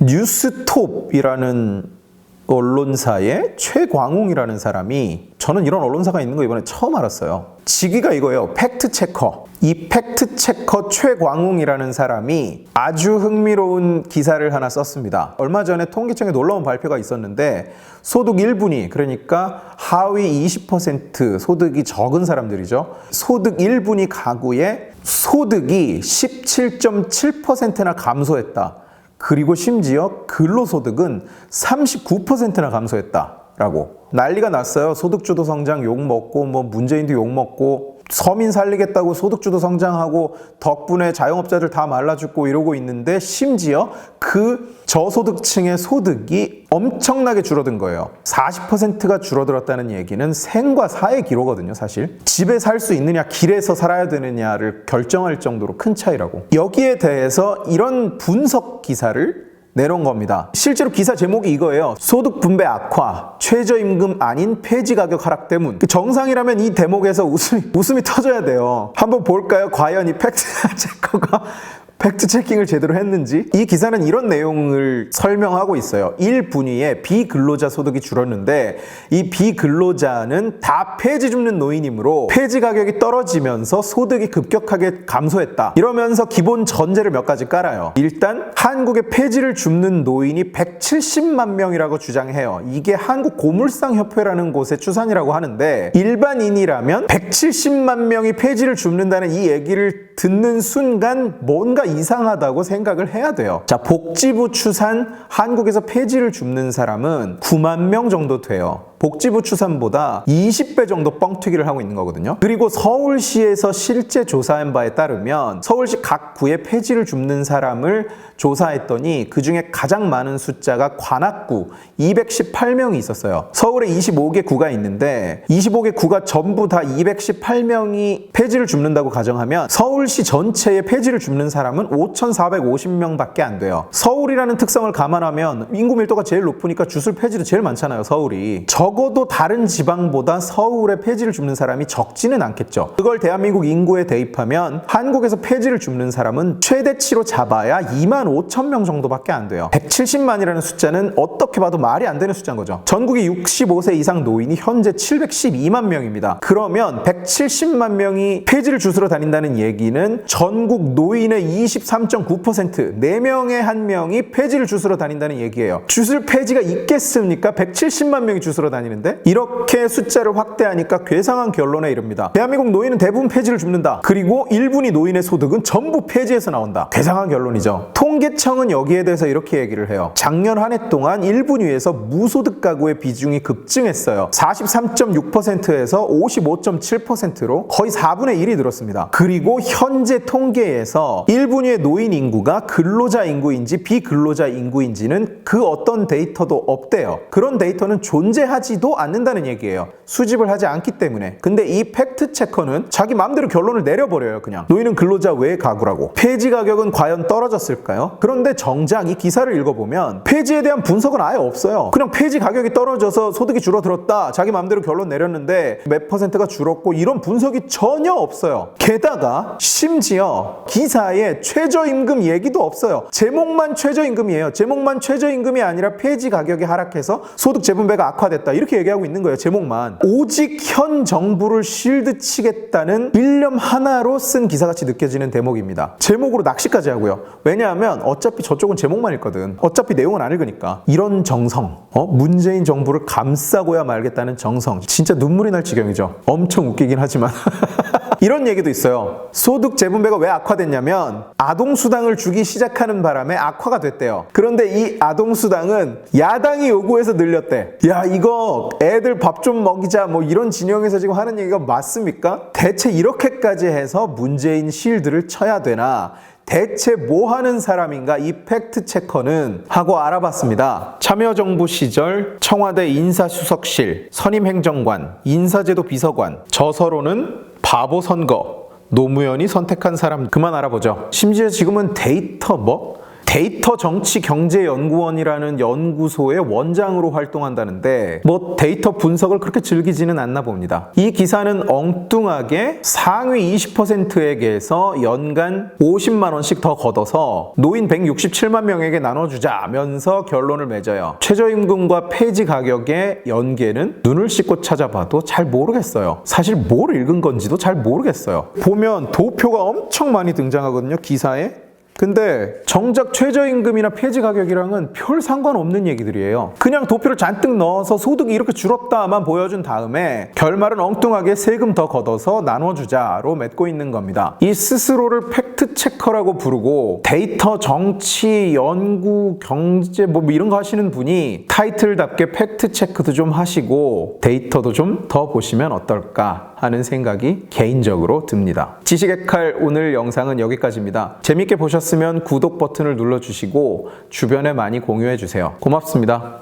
뉴스톱이라는 언론사의 최광웅이라는 사람이, 저는 이런 언론사가 있는 거 이번에 처음 알았어요. 직위가 이거예요. 팩트체커. 이 팩트체커 최광웅이라는 사람이 아주 흥미로운 기사를 하나 썼습니다. 얼마 전에 통계청에 놀라운 발표가 있었는데, 소득 1분위, 그러니까 하위 20% 소득이 적은 사람들이죠. 소득 1분위 가구의 소득이 17.7%나 감소했다. 그리고 심지어 근로소득은 39%나 감소했다라고 난리가 났어요. 소득주도 성장 욕먹고 문재인도 욕먹고 서민 살리겠다고 소득주도 성장하고 덕분에 자영업자들 다 말라 죽고 이러고 있는데, 심지어 그 저소득층의 소득이 엄청나게 줄어든 거예요. 40%가 줄어들었다는 얘기는 생과 사의 기로거든요, 사실. 집에 살 수 있느냐, 길에서 살아야 되느냐를 결정할 정도로 큰 차이라고. 여기에 대해서 이런 분석 기사를 내놓은 겁니다. 실제로 기사 제목이 이거예요. 소득 분배 악화, 최저임금 아닌 폐지 가격 하락 때문. 정상이라면 이 대목에서 웃음이 터져야 돼요. 한번 볼까요? 과연 이 팩트체커가 팩트체킹을 제대로 했는지. 이 기사는 이런 내용을 설명하고 있어요. 1분위에 비근로자 소득이 줄었는데, 이 비근로자는 다 폐지 줍는 노인이므로 폐지 가격이 떨어지면서 소득이 급격하게 감소했다. 이러면서 기본 전제를 몇 가지 깔아요. 일단 한국에 폐지를 줍는 노인이 170만 명이라고 주장해요. 이게 한국고물상협회라는 곳의 추산이라고 하는데, 일반인이라면 170만 명이 폐지를 줍는다는 이 얘기를 듣는 순간 뭔가 이상하다고 생각을 해야 돼요. 자, 복지부 추산 한국에서 폐지를 줍는 사람은 9만 명 정도 돼요. 복지부 추산보다 20배 정도 뻥튀기를 하고 있는 거거든요. 그리고 서울시에서 실제 조사한 바에 따르면 서울시 각 구에 폐지를 줍는 사람을 조사했더니 그중에 가장 많은 숫자가 관악구 218명이 있었어요. 서울에 25개 구가 있는데 25개 구가 전부 다 218명이 폐지를 줍는다고 가정하면 서울시 전체에 폐지를 줍는 사람은 5,450명밖에 안 돼요. 서울이라는 특성을 감안하면 인구 밀도가 제일 높으니까 주술 폐지도 제일 많잖아요, 서울이. 적어도 다른 지방보다 서울에 폐지를 줍는 사람이 적지는 않겠죠. 그걸 대한민국 인구에 대입하면 한국에서 폐지를 줍는 사람은 최대치로 잡아야 2만 5천 명 정도밖에 안 돼요. 170만이라는 숫자는 어떻게 봐도 말이 안 되는 숫자인 거죠. 전국의 65세 이상 노인이 현재 712만 명입니다. 그러면 170만 명이 폐지를 주스러 다닌다는 얘기는 전국 노인의 23.9%, 4명에 1명이 폐지를 주스러 다닌다는 얘기예요. 주술 폐지가 있겠습니까? 170만 명이 주스러 다니는데. 이렇게 숫자를 확대하니까 괴상한 결론에 이릅니다. 대한민국 노인은 대부분 폐지를 줍는다. 그리고 1분위 노인의 소득은 전부 폐지에서 나온다. 괴상한 결론이죠. 통계청은 여기에 대해서 이렇게 얘기를 해요. 작년 한 해 동안 1분위에서 무소득 가구의 비중이 급증했어요. 43.6%에서 55.7%로 거의 4분의 1이 늘었습니다. 그리고 현재 통계에서 1분위의 노인 인구가 근로자 인구인지 비근로자 인구인지는 그 어떤 데이터도 없대요. 그런 데이터는 존재하지도 않는다는 얘기예요. 수집을 하지 않기 때문에. 근데 이 팩트체커는 자기 마음대로 결론을 내려버려요. 그냥 노인은 근로자 외 가구라고. 폐지 가격은 과연 떨어졌을까요? 그런데 정작 이 기사를 읽어보면 폐지에 대한 분석은 아예 없어요. 그냥 폐지 가격이 떨어져서 소득이 줄어들었다, 자기 마음대로 결론 내렸는데 몇 퍼센트가 줄었고, 이런 분석이 전혀 없어요. 게다가 심지어 기사에 최저임금 얘기도 없어요. 제목만 최저임금이에요. 제목만 최저임금이 아니라 폐지 가격이 하락해서 소득 재분배가 악화됐다, 이렇게 얘기하고 있는 거예요. 제목만. 오직 현 정부를 실드 치겠다는 일념 하나로 쓴 기사같이 느껴지는 대목입니다. 제목으로 낚시까지 하고요. 왜냐하면 어차피 저쪽은 제목만 읽거든. 어차피 내용은 안 읽으니까. 이런 정성, 문재인 정부를 감싸고야 말겠다는 정성, 진짜 눈물이 날 지경이죠. 엄청 웃기긴 하지만 이런 얘기도 있어요. 소득 재분배가 왜 악화됐냐면 아동수당을 주기 시작하는 바람에 악화가 됐대요. 그런데 이 아동수당은 야당이 요구해서 늘렸대. 야, 이거 애들 밥 좀 먹이자, 뭐 이런 진영에서 지금 하는 얘기가 맞습니까? 대체 이렇게까지 해서 문재인 실드를 쳐야 되나? 대체 뭐 하는 사람인가 이 팩트체커는 하고 알아봤습니다. 참여정부 시절 청와대 인사수석실, 선임행정관, 인사제도 비서관, 저서로는 바보 선거, 노무현이 선택한 사람, 그만 알아보죠. 심지어 지금은 데이터 데이터 정치 경제 연구원이라는 연구소의 원장으로 활동한다는데 뭐 데이터 분석을 그렇게 즐기지는 않나 봅니다. 이 기사는 엉뚱하게 상위 20%에게서 연간 50만 원씩 더 걷어서 노인 167만 명에게 나눠주자면서 결론을 맺어요. 최저임금과 폐지 가격의 연계는 눈을 씻고 찾아봐도 잘 모르겠어요. 사실 뭘 읽은 건지도 잘 모르겠어요. 보면 도표가 엄청 많이 등장하거든요, 기사에. 근데 정작 최저임금이나 폐지 가격이랑은 별 상관없는 얘기들이에요. 그냥 도표를 잔뜩 넣어서 소득이 이렇게 줄었다만 보여준 다음에 결말은 엉뚱하게 세금 더 걷어서 나눠주자로 맺고 있는 겁니다. 이 스스로를 팩트체커라고 부르고 데이터 정치 연구 경제 뭐 이런 거 하시는 분이 타이틀답게 팩트체크도 좀 하시고 데이터도 좀 더 보시면 어떨까 하는 생각이 개인적으로 듭니다. 지식의 칼 오늘 영상은 여기까지입니다. 재밌게 보셨으면 구독 버튼을 눌러주시고 주변에 많이 공유해 주세요. 고맙습니다.